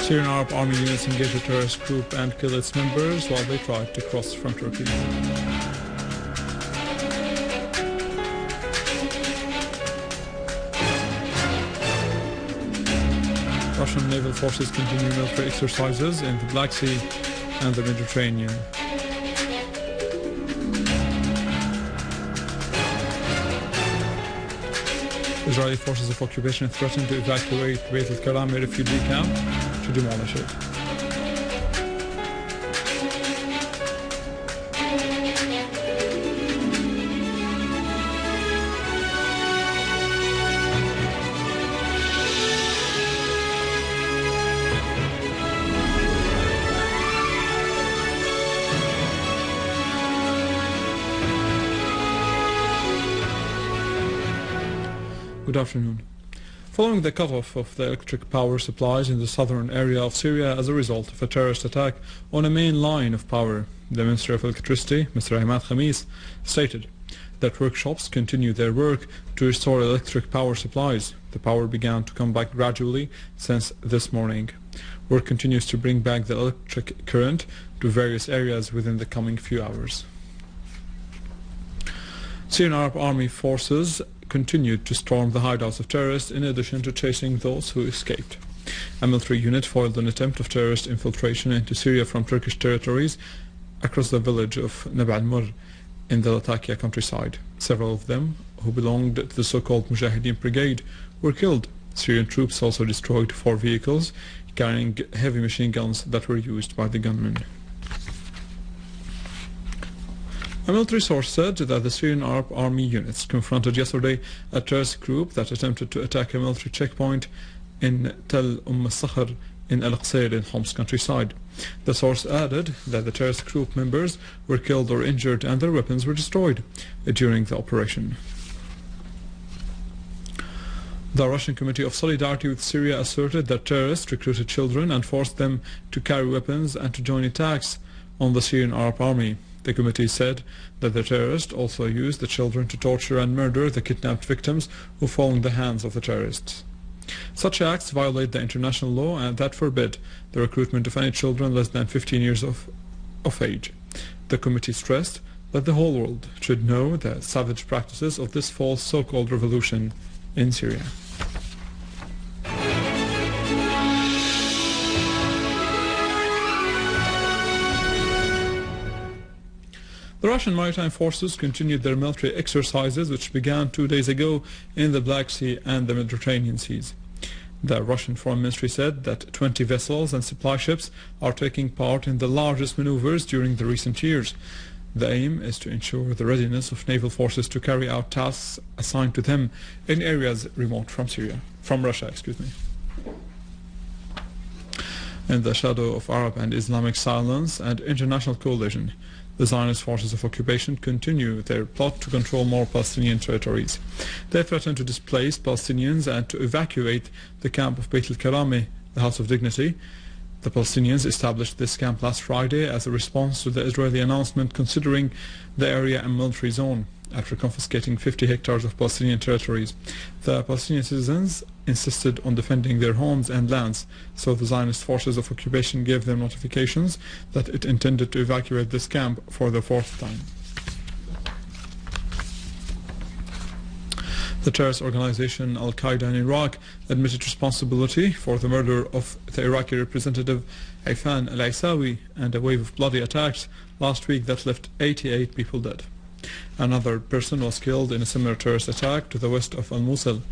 Syrian Arab army units engaged a terrorist group and killed its members while they tried to cross from Turkey. Russian naval forces continue military exercises in the Black Sea and the Mediterranean. Israeli forces of occupation threatened to evacuate Beit al-Karami refugee camp to demolish it. Good afternoon. Following the cutoff of the electric power supplies in the southern area of Syria as a result of a terrorist attack on a main line of power, the Minister of Electricity, Mr. Ahmad Khamis, stated that workshops continue their work to restore electric power supplies. The power began to come back gradually since this morning. Work continues to bring back the electric current to various areas within the coming few hours. Syrian Arab army forces continued to storm the hideouts of terrorists in addition to chasing those who escaped. A military unit foiled an attempt of terrorist infiltration into Syria from Turkish territories across the village of Nab al-Mur in the Latakia countryside. Several of them, who belonged to the so-called Mujahideen Brigade, were killed. Syrian troops also destroyed 4 vehicles carrying heavy machine guns that were used by the gunmen. A military source said that the Syrian Arab army units confronted yesterday a terrorist group that attempted to attack a military checkpoint in Tel al-Sakhr in al-Qasir in Homs countryside. The source added that the terrorist group members were killed or injured and their weapons were destroyed during the operation. The Russian Committee of Solidarity with Syria asserted that terrorists recruited children and forced them to carry weapons and to join attacks on the Syrian Arab army. The committee said that the terrorists also used the children to torture and murder the kidnapped victims who fall in the hands of the terrorists. Such acts violate the international law and that forbid the recruitment of any children less than 15 years of age. The committee stressed that the whole world should know the savage practices of this false so-called revolution in Syria. The Russian maritime forces continued their military exercises, which began 2 days ago in the Black Sea and the Mediterranean seas. The Russian Foreign Ministry said that 20 vessels and supply ships are taking part in the largest maneuvers during the recent years. The aim is to ensure the readiness of naval forces to carry out tasks assigned to them in areas remote from Russia. In the shadow of Arab and Islamic silence and international coalition, the Zionist forces of occupation continue their plot to control more Palestinian territories. They threaten to displace Palestinians and to evacuate the camp of Beit al-Karami, the House of Dignity. The Palestinians established this camp last Friday as a response to the Israeli announcement considering the area a military zone after confiscating 50 hectares of Palestinian territories. The Palestinian citizens insisted on defending their homes and lands, so the Zionist forces of occupation gave them notifications that it intended to evacuate this camp for the 4th time. The terrorist organization al-Qaeda in Iraq admitted responsibility for the murder of the Iraqi representative Haifan al-Aisawi and a wave of bloody attacks last week that left 88 people dead. Another person was killed in a similar terrorist attack to the west of Al-Mosul.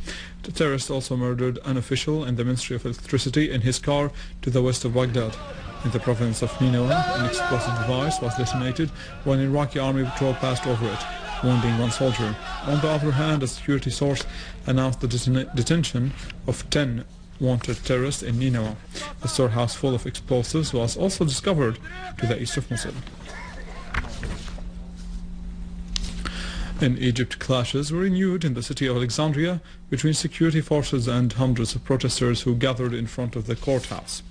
The terrorist also murdered an official in the Ministry of Electricity in his car to the west of Baghdad. In the province of Nineveh, an explosive device was detonated when an Iraqi army patrol passed over it, wounding 1 soldier. On the other hand, a security source announced the detention of 10 wanted terrorists in Nineveh. A storehouse full of explosives was also discovered to the east of Mosul. In Egypt, clashes were renewed in the city of Alexandria between security forces and hundreds of protesters who gathered in front of the courthouse,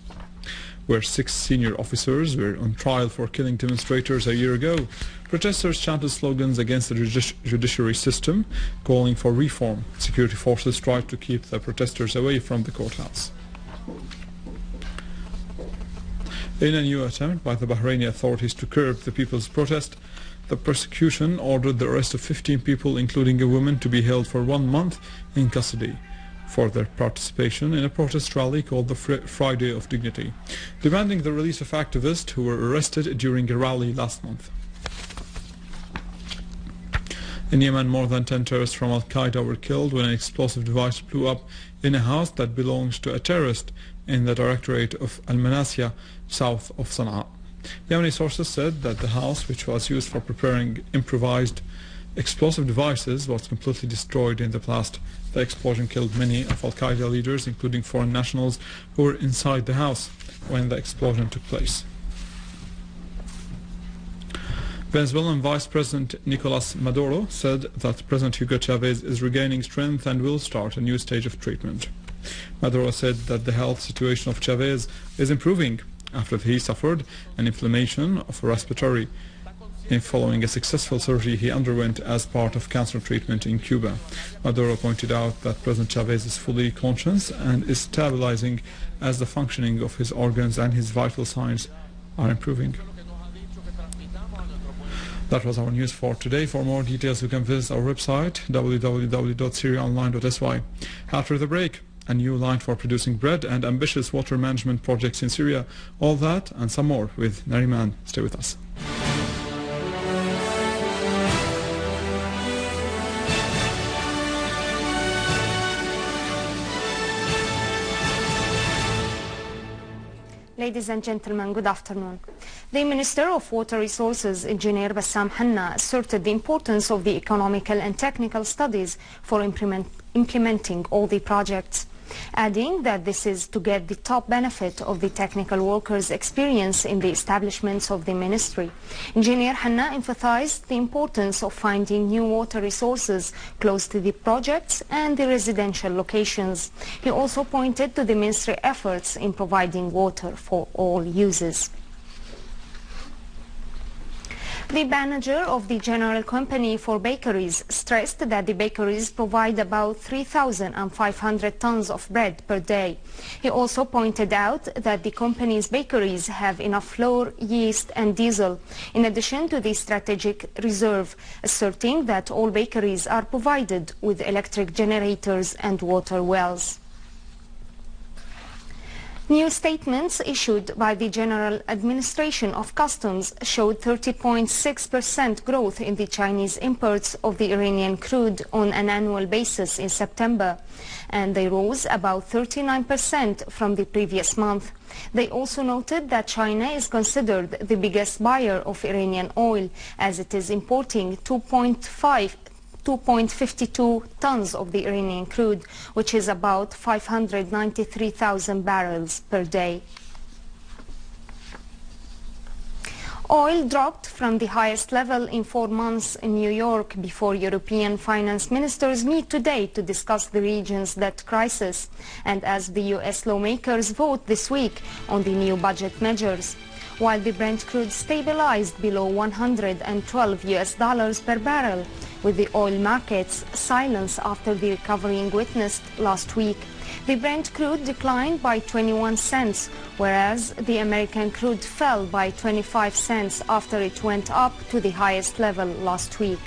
where 6 senior officers were on trial for killing demonstrators a year ago. Protesters chanted slogans against the judiciary system, calling for reform. Security forces tried to keep the protesters away from the courthouse. In a new attempt by the Bahraini authorities to curb the people's protest, the prosecution ordered the arrest of 15 people, including a woman, to be held for 1 month in custody for their participation in a protest rally called the Friday of Dignity, demanding the release of activists who were arrested during a rally last month. In Yemen, more than 10 terrorists from al-Qaeda were killed when an explosive device blew up in a house that belongs to a terrorist in the directorate of Al-Manasya, south of Sana'a. Yemeni sources said that the house, which was used for preparing improvised explosive devices, was completely destroyed in the blast. The explosion killed many of al-Qaeda leaders, including foreign nationals who were inside the house when the explosion took place. Venezuelan Vice President Nicolas Maduro said that President Hugo Chavez is regaining strength and will start a new stage of treatment. Maduro said that the health situation of Chavez is improving after he suffered an inflammation of a respiratory following a successful surgery he underwent as part of cancer treatment in Cuba. Maduro pointed out that President Chavez is fully conscious and is stabilizing as the functioning of his organs and his vital signs are improving. That was our news for today. For more details, you can visit our website www.syriaonline.sy. After the break, a new line for producing bread and ambitious water management projects in Syria. All that and some more with Nariman. Stay with us. Ladies and gentlemen, good afternoon. The Minister of Water Resources, Engineer Bassam Hanna, asserted the importance of the economical and technical studies for implementing all the projects, adding that this is to get the top benefit of the technical workers' experience in the establishments of the ministry. Engineer Hanna emphasized the importance of finding new water resources close to the projects and the residential locations. He also pointed to the ministry efforts in providing water for all uses. The manager of the General Company for Bakeries stressed that the bakeries provide about 3,500 tons of bread per day. He also pointed out that the company's bakeries have enough flour, yeast and diesel, in addition to the strategic reserve, asserting that all bakeries are provided with electric generators and water wells. New statements issued by the General Administration of Customs showed 30.6% growth in the Chinese imports of the Iranian crude on an annual basis in September, and they rose about 39% from the previous month. They also noted that China is considered the biggest buyer of Iranian oil, as it is importing 2.52 tons of the Iranian crude, which is about 593,000 barrels per day. Oil dropped from the highest level in 4 months in New York before European finance ministers meet today to discuss the region's debt crisis, and as the US lawmakers vote this week on the new budget measures. While the Brent crude stabilized below $112 per barrel, with the oil markets silence after the recovery witnessed last week. The Brent crude declined by 21 cents, whereas the American crude fell by 25 cents after it went up to the highest level last week.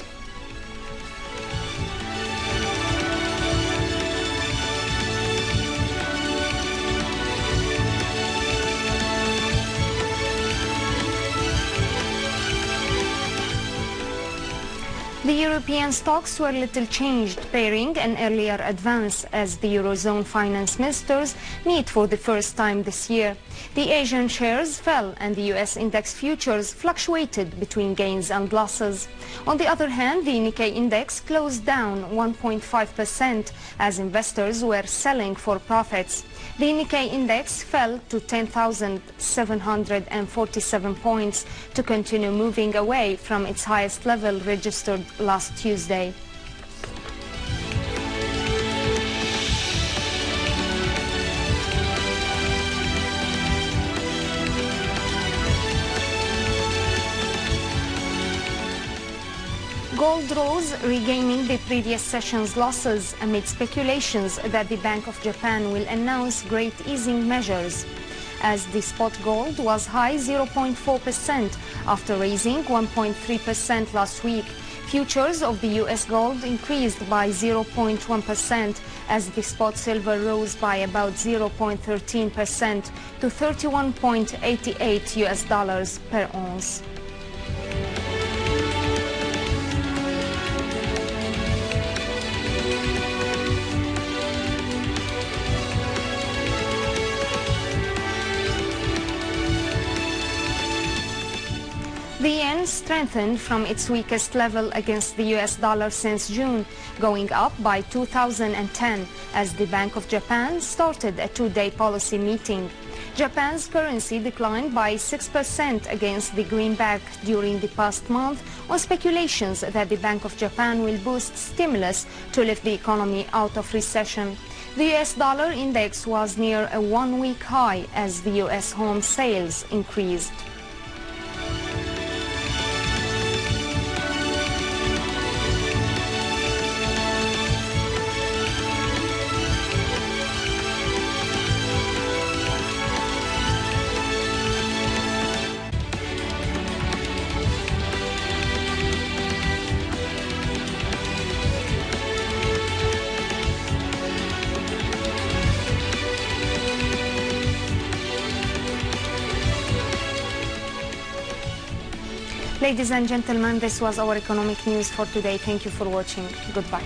The European stocks were little changed, pairing an earlier advance as the Eurozone finance ministers meet for the first time this year. The Asian shares fell and the US index futures fluctuated between gains and losses. On the other hand, the Nikkei index closed down 1.5% as investors were selling for profits. The Nikkei index fell to 10,747 points to continue moving away from its highest level registered last Tuesday. Gold rose, regaining the previous session's losses amid speculations that the Bank of Japan will announce great easing measures. as the spot gold was high 0.4% after raising 1.3% last week. Futures of the US gold increased by 0.1% as the spot silver rose by about 0.13% to $31.88 per ounce. The yen strengthened from its weakest level against the US dollar since June, going up by 2010 as the Bank of Japan started a two-day policy meeting. Japan's currency declined by 6% against the greenback during the past month on speculations that the Bank of Japan will boost stimulus to lift the economy out of recession. The US dollar index was near a one-week high as the US home sales increased. Ladies and gentlemen, this was our economic news for today. Thank you for watching. Goodbye.